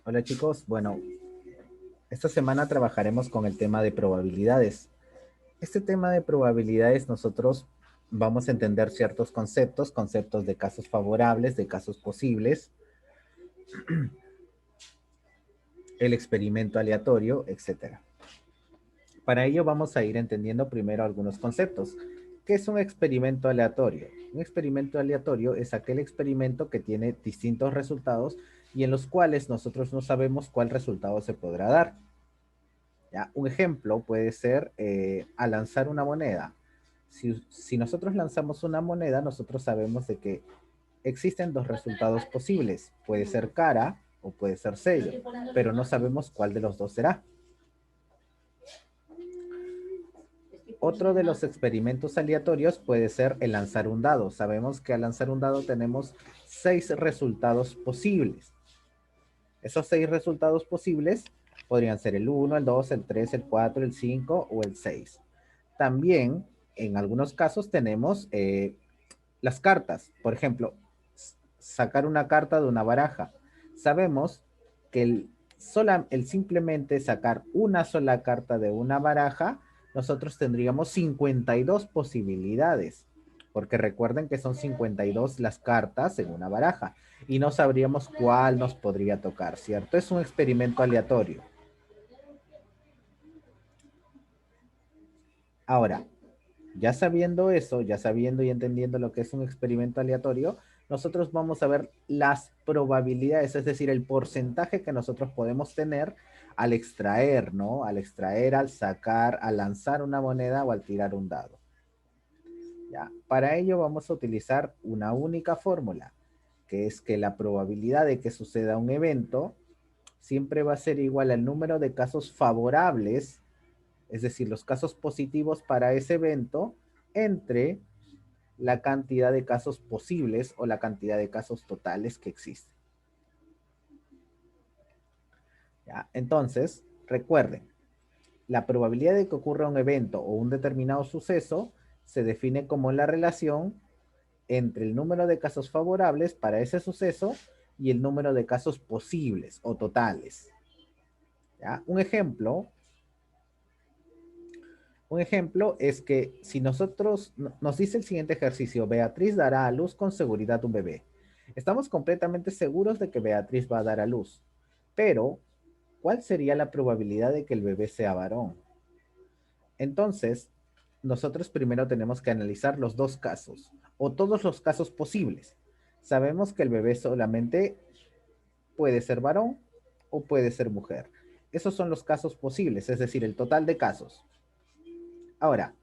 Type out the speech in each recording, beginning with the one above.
Hola chicos, bueno, esta semana trabajaremos con el tema de probabilidades. Este tema de probabilidades nosotros vamos a entender ciertos conceptos, conceptos de casos favorables, de casos posibles, el experimento aleatorio, etcétera. Para ello vamos a ir entendiendo primero algunos conceptos. ¿Qué es un experimento aleatorio? Un experimento aleatorio es aquel experimento que tiene distintos resultados y en los cuales nosotros no sabemos cuál resultado se podrá dar. ¿Ya? Un ejemplo puede ser al lanzar una moneda. Si nosotros lanzamos una moneda, nosotros sabemos de que existen dos resultados posibles. Puede ser cara o puede ser sello, pero no sabemos cuál de los dos será. Otro de los experimentos aleatorios puede ser el lanzar un dado. Sabemos que al lanzar un dado tenemos 6 resultados posibles. Esos 6 resultados posibles podrían ser el 1, el 2, el 3, el 4, el 5 o el 6. También, en algunos casos, tenemos las cartas. Por ejemplo, sacar una carta de una baraja. Sabemos que el simplemente sacar una sola carta de una baraja, nosotros tendríamos 52 posibilidades. Porque recuerden que son 52 las cartas en una baraja. Y no sabríamos cuál nos podría tocar, ¿cierto? Es un experimento aleatorio. Ahora, ya sabiendo eso, ya sabiendo y entendiendo lo que es un experimento aleatorio, nosotros vamos a ver las probabilidades, es decir, el porcentaje que nosotros podemos tener al extraer, ¿no? Al extraer, al sacar, al lanzar una moneda o al tirar un dado. ¿Ya? Para ello vamos a utilizar una única fórmula, que es que la probabilidad de que suceda un evento siempre va a ser igual al número de casos favorables, es decir, los casos positivos para ese evento, entre la cantidad de casos posibles o la cantidad de casos totales que existen. ¿Ya? Entonces, recuerden, la probabilidad de que ocurra un evento o un determinado suceso se define como la relación entre el número de casos favorables para ese suceso y el número de casos posibles o totales. ¿Ya? Un ejemplo es que si nosotros nos dice el siguiente ejercicio, Beatriz dará a luz con seguridad un bebé. Estamos completamente seguros de que Beatriz va a dar a luz, pero ¿cuál sería la probabilidad de que el bebé sea varón? Entonces, nosotros primero tenemos que analizar los dos casos o todos los casos posibles. Sabemos que el bebé solamente puede ser varón o puede ser mujer. Esos son los casos posibles, es decir, el total de casos. Ahora,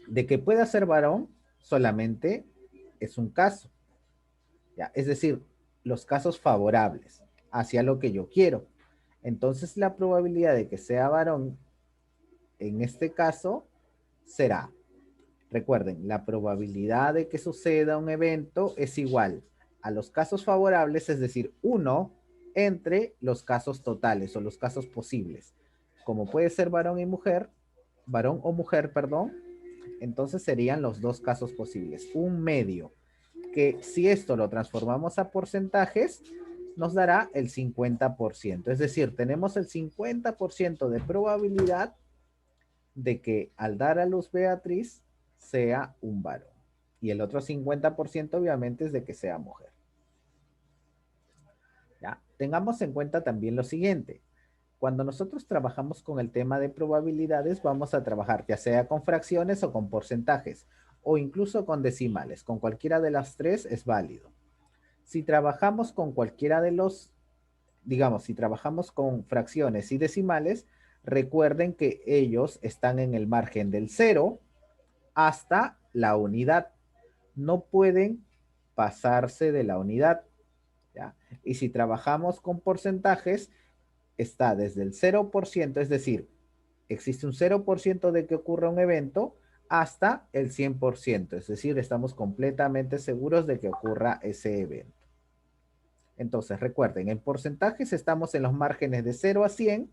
de que pueda ser varón solamente es un caso, ¿ya? Es decir, los casos favorables hacia lo que yo quiero. Entonces la probabilidad de que sea varón en este caso será, recuerden, la probabilidad de que suceda un evento es igual a los casos favorables, es decir, uno entre los casos totales o los casos posibles. Como puede ser varón y mujer, varón o mujer, perdón, entonces serían los dos casos posibles. Un medio, que si esto lo transformamos a porcentajes, nos dará el 50%. Es decir, tenemos el 50% de probabilidad de que al dar a luz Beatriz sea un varón. Y el otro 50% obviamente es de que sea mujer. ¿Ya? Tengamos en cuenta también lo siguiente. Cuando nosotros trabajamos con el tema de probabilidades, vamos a trabajar ya sea con fracciones o con porcentajes, o incluso con decimales. Con cualquiera de las tres es válido. Si trabajamos con cualquiera de los, digamos, si trabajamos con fracciones y decimales, recuerden que ellos están en el margen del cero hasta la unidad. No pueden pasarse de la unidad. ¿Ya? Y si trabajamos con porcentajes, está desde el 0%, es decir, existe un 0% de que ocurra un evento, hasta el 100%, es decir, estamos completamente seguros de que ocurra ese evento. Entonces, recuerden, en porcentajes estamos en los márgenes de 0 a 100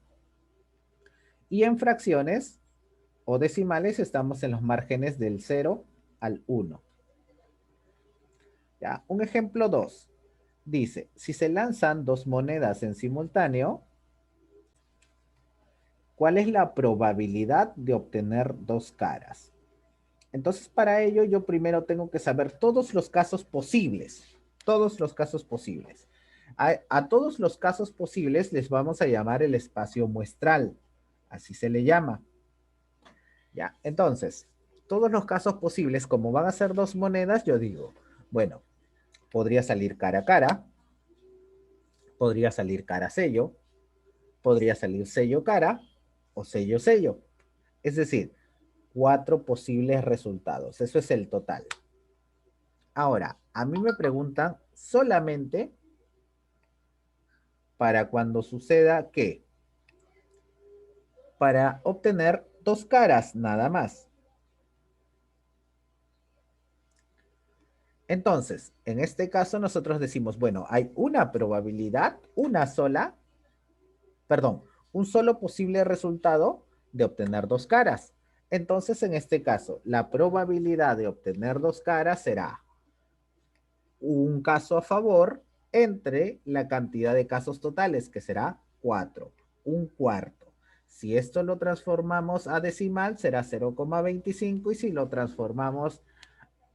y en fracciones o decimales estamos en los márgenes del 0 al 1. ¿Ya? Un ejemplo 2. Dice, si se lanzan dos monedas en simultáneo, ¿cuál es la probabilidad de obtener dos caras? Entonces, para ello, yo primero tengo que saber todos los casos posibles. Todos los casos posibles. A todos los casos posibles les vamos a llamar el espacio muestral. Así se le llama. Ya, entonces, todos los casos posibles, como van a ser dos monedas, yo digo, bueno, podría salir cara a cara, podría salir cara a sello, podría salir sello cara o sello sello. Es decir, cuatro posibles resultados. Eso es el total. Ahora, a mí me preguntan solamente para cuando suceda ¿qué? Para obtener dos caras, nada más. Entonces, en este caso nosotros decimos, bueno, hay una probabilidad, una sola, perdón, un solo posible resultado de obtener dos caras. Entonces, en este caso, la probabilidad de obtener dos caras será un caso a favor entre la cantidad de casos totales, que será 4, un cuarto. Si esto lo transformamos a decimal, será 0,25 y si lo transformamos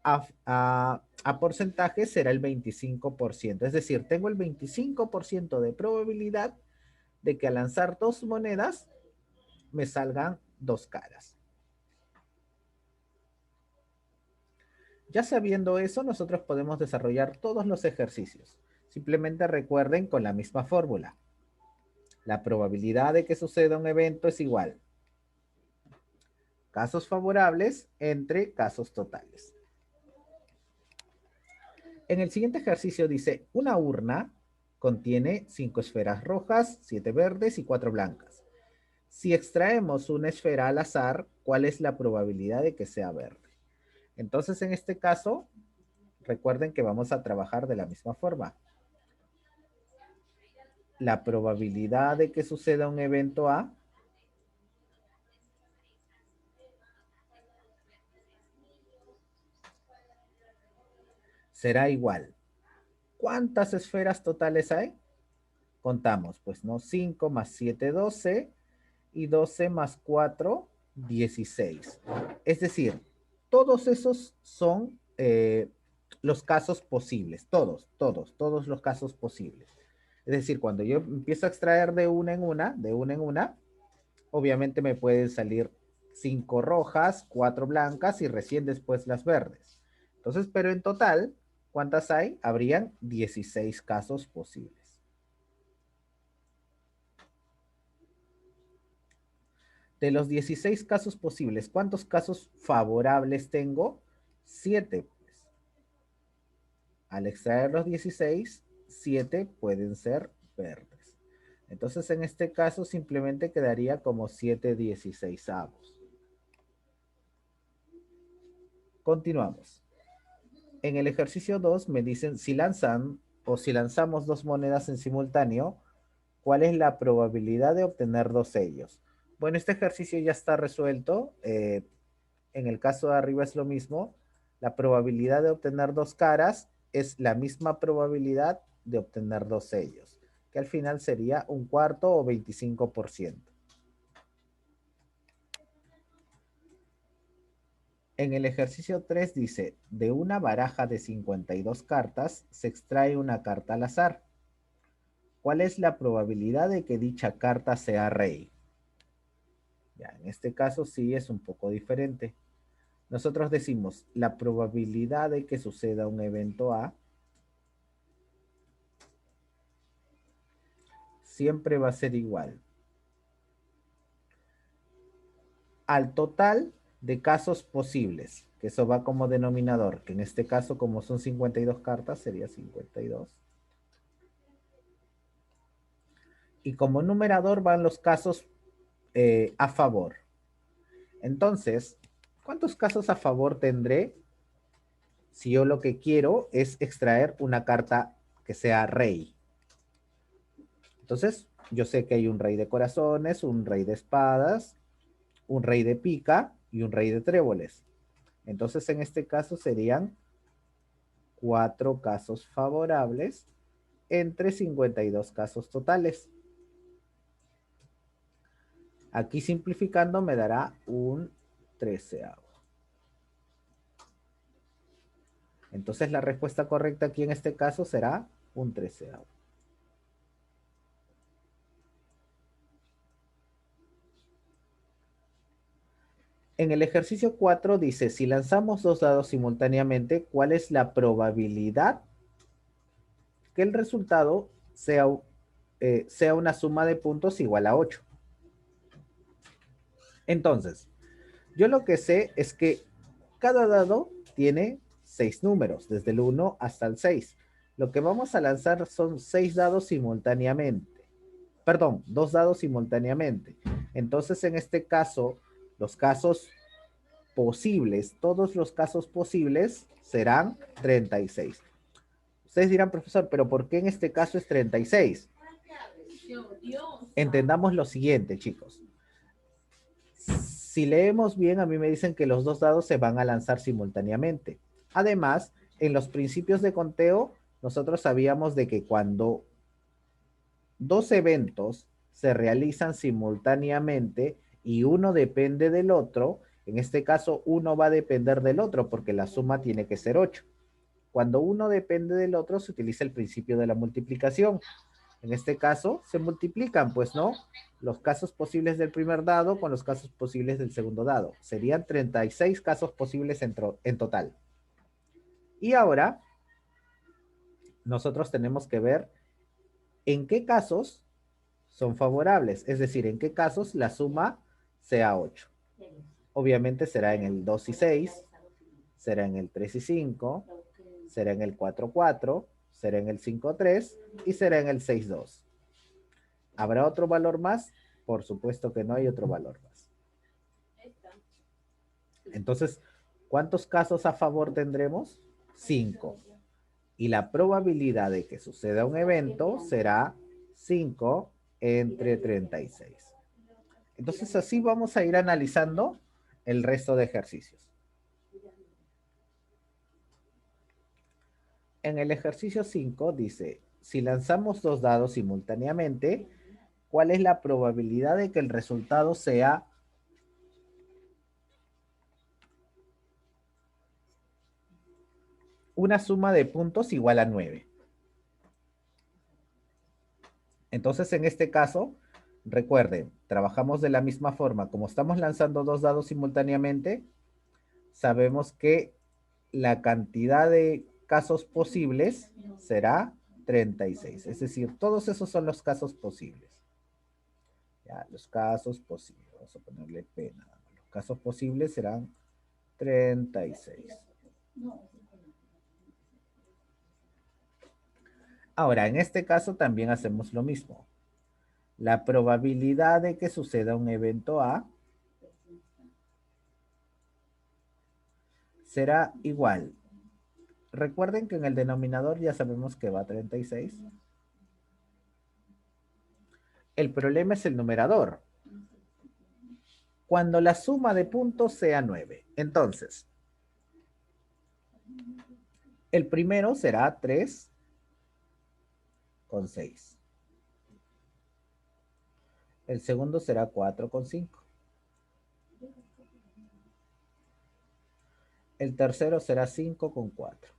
a porcentaje, será el 25%. Es decir, tengo el 25% de probabilidad de que al lanzar dos monedas me salgan dos caras. Ya sabiendo eso, nosotros podemos desarrollar todos los ejercicios. Simplemente recuerden con la misma fórmula. La probabilidad de que suceda un evento es igual. Casos favorables entre casos totales. En el siguiente ejercicio dice, una urna contiene 5 esferas rojas, 7 verdes y 4 blancas. Si extraemos una esfera al azar, ¿cuál es la probabilidad de que sea verde? Entonces, en este caso, recuerden que vamos a trabajar de la misma forma. La probabilidad de que suceda un evento A será igual. ¿Cuántas esferas totales hay? Contamos, pues, ¿no? 5 más 7, 12 y 12 más 4, 16. Es decir, todos esos son los casos posibles, todos los casos posibles. Es decir, cuando yo empiezo a extraer de una en una, obviamente me pueden salir 5 rojas, 4 blancas y recién después las verdes. Entonces, pero en total, ¿cuántas hay? Habrían 16 casos posibles. De los 16 casos posibles, ¿cuántos casos favorables tengo? 7. Pues. Al extraer los 16, 7 pueden ser verdes. Entonces, en este caso, simplemente quedaría como 7 16avos. Continuamos. En el ejercicio 2 me dicen si lanzan o si lanzamos dos monedas en simultáneo, ¿cuál es la probabilidad de obtener dos sellos? Bueno, este ejercicio ya está resuelto. En el caso de arriba es lo mismo. La probabilidad de obtener dos caras es la misma probabilidad de obtener dos sellos, que al final sería un cuarto o 25%. En el ejercicio 3 dice, de una baraja de 52 cartas se extrae una carta al azar. ¿Cuál es la probabilidad de que dicha carta sea rey? Ya, en este caso sí es un poco diferente. Nosotros decimos, la probabilidad de que suceda un evento A siempre va a ser igual al total de casos posibles, que eso va como denominador, que en este caso como son 52 cartas sería 52. Y como numerador van los casos a favor. Entonces, ¿cuántos casos a favor tendré si yo lo que quiero es extraer una carta que sea rey? Entonces, yo sé que hay un rey de corazones, un rey de espadas, un rey de pica y un rey de tréboles. Entonces, en este caso serían 4 casos favorables entre 52 casos totales. Aquí simplificando me dará un 13avo. Entonces la respuesta correcta aquí en este caso será un 13avo. En el ejercicio 4 dice, si lanzamos dos dados simultáneamente, ¿cuál es la probabilidad que el resultado sea una suma de puntos igual a 8? Entonces, yo lo que sé es que cada dado tiene 6 números, desde el 1 hasta el 6. Lo que vamos a lanzar son 6 dados simultáneamente. Perdón, 2 dados simultáneamente. Entonces, en este caso, los casos posibles, todos los casos posibles serán 36. Ustedes dirán, profesor, pero ¿por qué en este caso es 36? Entendamos lo siguiente, chicos. Si leemos bien, a mí me dicen que los dos dados se van a lanzar simultáneamente. Además, en los principios de conteo, nosotros sabíamos de que cuando dos eventos se realizan simultáneamente y uno depende del otro, en este caso uno va a depender del otro porque la suma tiene que ser 8. Cuando uno depende del otro, se utiliza el principio de la multiplicación. En este caso, se multiplican, pues, ¿no? Los casos posibles del primer dado con los casos posibles del segundo dado. Serían 36 casos posibles en total. Y ahora, nosotros tenemos que ver en qué casos son favorables, es decir, en qué casos la suma sea 8. Obviamente será en el 2 y 6, será en el 3 y 5, será en el 4, 4, será en el 5, 3 y será en el 6, 2. ¿Habrá otro valor más? Por supuesto que no hay otro valor más. Entonces, ¿cuántos casos a favor tendremos? 5. Y la probabilidad de que suceda un evento será 5 entre 36. Entonces, así vamos a ir analizando el resto de ejercicios. En el ejercicio 5 dice, si lanzamos dos dados simultáneamente, ¿cuál es la probabilidad de que el resultado sea una suma de puntos igual a 9? Entonces, en este caso, recuerden, trabajamos de la misma forma. Como estamos lanzando dos dados simultáneamente, sabemos que la cantidad de casos posibles será 36. Es decir, todos esos son los casos posibles. Ya, los casos posibles. Vamos a ponerle P nada más. Los casos posibles serán 36. Ahora, en este caso también hacemos lo mismo. La probabilidad de que suceda un evento A será igual. Recuerden que en el denominador ya sabemos que va 36. El problema es el numerador. Cuando la suma de puntos sea 9. Entonces, el primero será 3 con 6. El segundo será 4 con 5. El tercero será 5 con 4.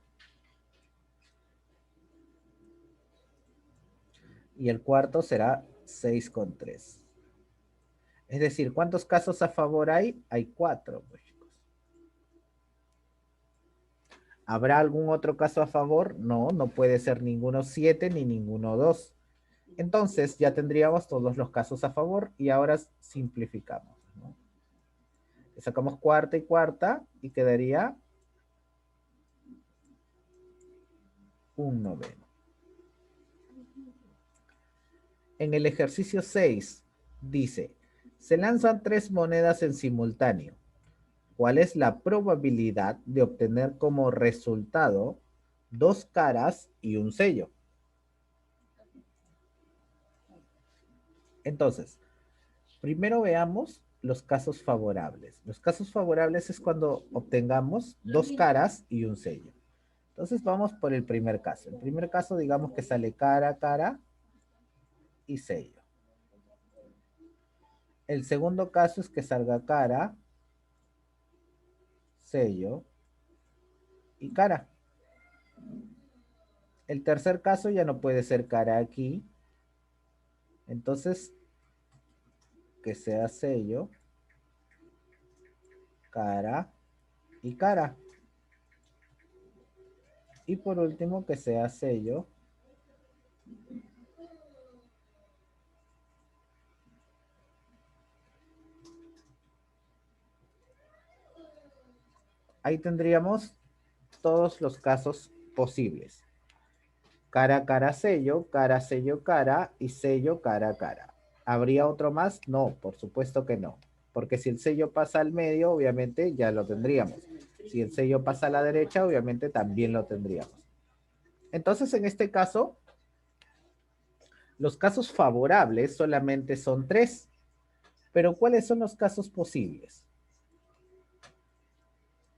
Y el cuarto será 6 con 3. Es decir, ¿cuántos casos a favor hay? Hay 4, pues, chicos. ¿Habrá algún otro caso a favor? No, no puede ser ninguno 7 ni ninguno 2. Entonces ya tendríamos todos los casos a favor y ahora simplificamos, ¿no? Sacamos cuarta y cuarta y quedaría un noveno. En el ejercicio 6 dice, se lanzan 3 monedas en simultáneo. ¿Cuál es la probabilidad de obtener como resultado 2 caras y un sello? Entonces, primero veamos los casos favorables. Los casos favorables es cuando obtengamos 2 caras y un sello. Entonces vamos por el primer caso. El primer caso, digamos que sale cara, cara y sello. El segundo caso es que salga cara, sello y cara. El tercer caso ya no puede ser cara aquí. Entonces, que sea sello, cara y cara. Y por último, que sea sello, ahí tendríamos todos los casos posibles. Cara, cara, sello, cara y sello, cara, cara. ¿Habría otro más? No, por supuesto que no. Porque si el sello pasa al medio, obviamente ya lo tendríamos. Si el sello pasa a la derecha, obviamente también lo tendríamos. Entonces, en este caso, los casos favorables solamente son 3. Pero ¿cuáles son los casos posibles?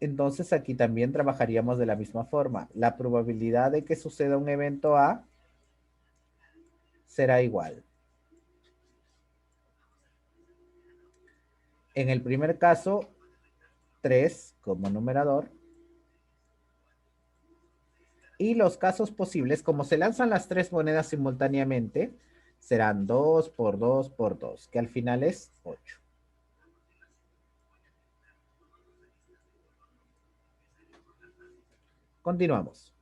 Entonces aquí también trabajaríamos de la misma forma. La probabilidad de que suceda un evento A será igual. En el primer caso, 3 como numerador. Y los casos posibles, como se lanzan las 3 monedas simultáneamente, serán 2 por 2 por 2, que al final es 8. Continuamos.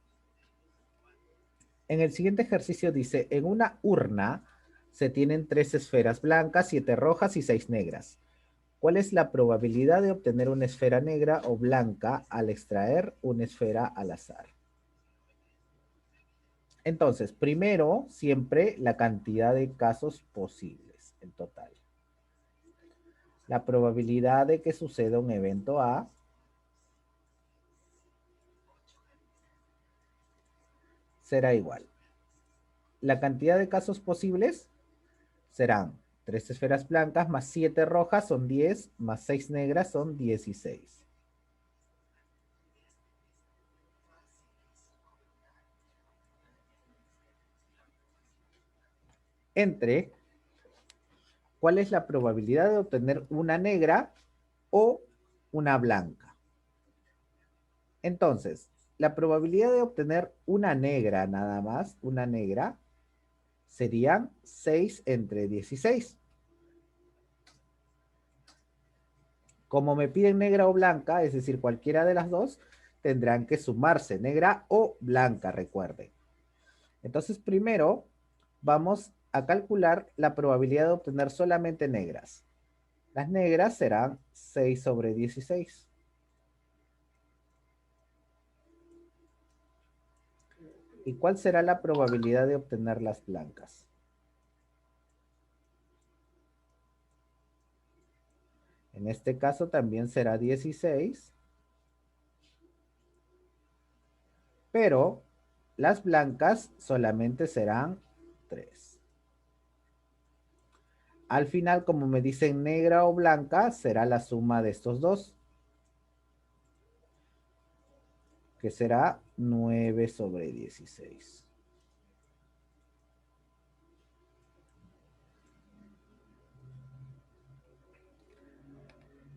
En el siguiente ejercicio dice, en una urna se tienen 3 esferas blancas, 7 rojas y 6 negras. ¿Cuál es la probabilidad de obtener una esfera negra o blanca al extraer una esfera al azar? Entonces, primero, siempre la cantidad de casos posibles, en total. La probabilidad de que suceda un evento A será igual. La cantidad de casos posibles serán 3 esferas blancas más 7 rojas son 10, más 6 negras son 16. Entre, ¿cuál es la probabilidad de obtener una negra o una blanca? Entonces, la probabilidad de obtener una negra nada más, una negra, serían 6 entre 16. Como me piden negra o blanca, es decir, cualquiera de las dos, tendrán que sumarse, negra o blanca, recuerden. Entonces, primero vamos a calcular la probabilidad de obtener solamente negras. Las negras serán 6 sobre 16. ¿Y cuál será la probabilidad de obtener las blancas? En este caso también será 16, pero las blancas solamente serán 3. Al final, como me dicen negra o blanca, será la suma de estos dos, que será 9 sobre 16.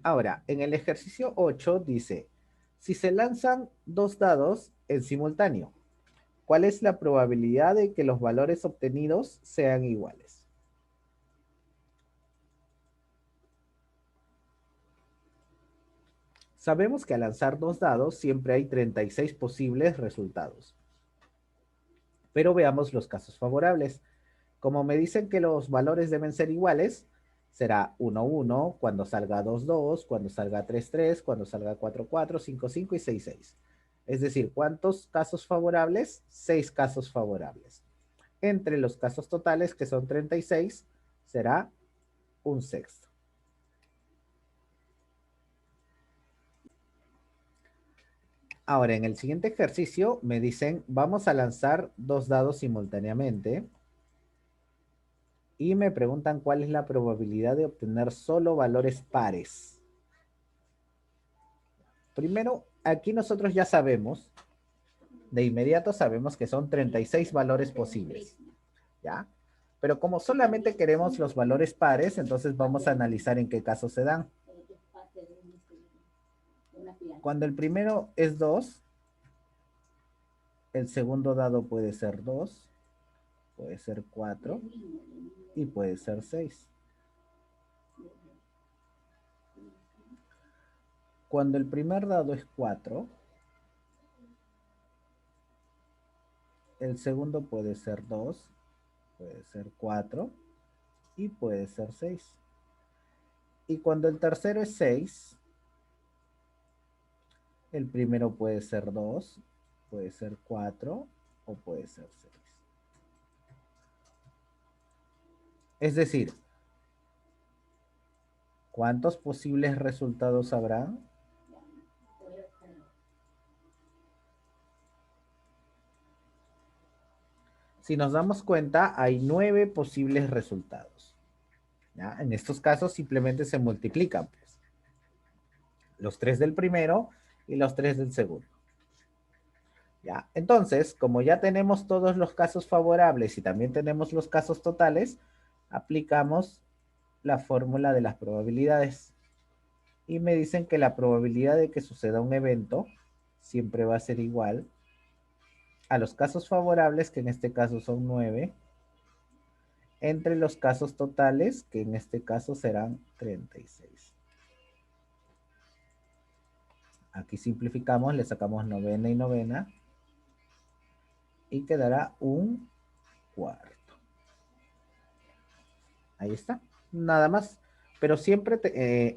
Ahora, en el ejercicio 8 dice, si se lanzan 2 dados en simultáneo, ¿cuál es la probabilidad de que los valores obtenidos sean iguales? Sabemos que al lanzar 2 dados siempre hay 36 posibles resultados. Pero veamos los casos favorables. Como me dicen que los valores deben ser iguales, será 1, 1, cuando salga 2, 2, cuando salga 3, 3, cuando salga 4, 4, 5, 5 y 6, 6. Es decir, ¿cuántos casos favorables? 6 casos favorables. Entre los casos totales, que son 36, será un sexto. Ahora, en el siguiente ejercicio me dicen, vamos a lanzar 2 dados simultáneamente y me preguntan cuál es la probabilidad de obtener solo valores pares. Primero, aquí nosotros ya sabemos De inmediato sabemos que son 36 valores posibles, ¿ya? Pero como solamente queremos los valores pares, entonces vamos a analizar en qué casos se dan. Cuando el primero es 2, el segundo dado puede ser 2, puede ser 4 y puede ser 6. Cuando el primer dado es 4, el segundo puede ser 2, puede ser 4 y puede ser 6. Y cuando el tercero es 6, el primero puede ser 2, puede ser 4 o puede ser 6. Es decir, ¿cuántos posibles resultados habrá? Si nos damos cuenta, hay 9 posibles resultados. ¿Ya? En estos casos simplemente se multiplican, pues, los 3 del primero y los 3 del segundo. ¿Ya? Entonces, como ya tenemos todos los casos favorables y también tenemos los casos totales, aplicamos la fórmula de las probabilidades. Y me dicen que la probabilidad de que suceda un evento siempre va a ser igual a los casos favorables, que en este caso son 9, entre los casos totales, que en este caso serán 36. Aquí simplificamos, le sacamos novena y novena y quedará un cuarto. Ahí está, nada más. Pero siempre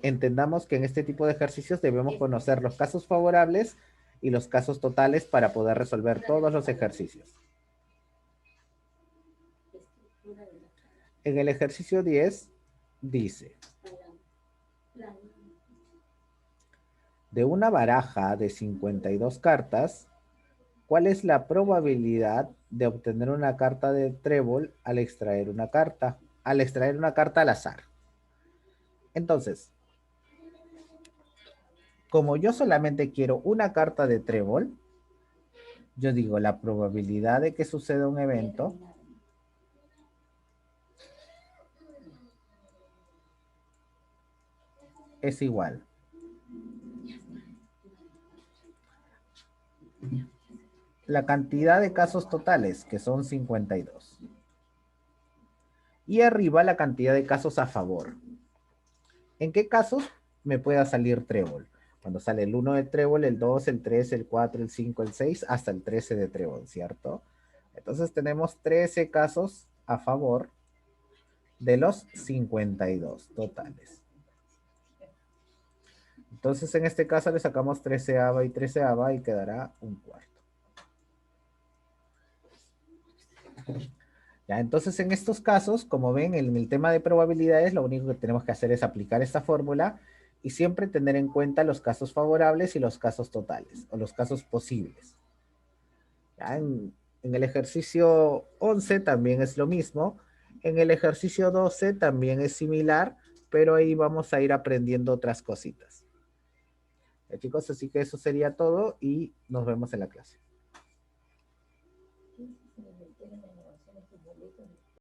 entendamos que en este tipo de ejercicios debemos conocer los casos favorables y los casos totales para poder resolver todos los ejercicios. En el ejercicio 10 dice: de una baraja de 52 cartas, ¿cuál es la probabilidad de obtener una carta de trébol al extraer una carta? Al extraer una carta al azar. Entonces, como yo solamente quiero una carta de trébol, yo digo la probabilidad de que suceda un evento es igual la cantidad de casos totales, que son 52. Y arriba la cantidad de casos a favor. ¿En qué casos me pueda salir trébol? Cuando sale el 1 de trébol, el 2, el 3, el 4, el 5, el 6, hasta el 13 de trébol, ¿cierto? Entonces tenemos 13 casos a favor de los 52 totales. Entonces en este caso le sacamos 13ava y 13ava y quedará un cuarto. Ya, entonces en estos casos, como ven, en el tema de probabilidades, lo único que tenemos que hacer es aplicar esta fórmula y siempre tener en cuenta los casos favorables y los casos totales, o los casos posibles. Ya, en el ejercicio 11 también es lo mismo. En el ejercicio 12 también es similar, pero ahí vamos a ir aprendiendo otras cositas. Ya, chicos, así que eso sería todo y nos vemos en la clase.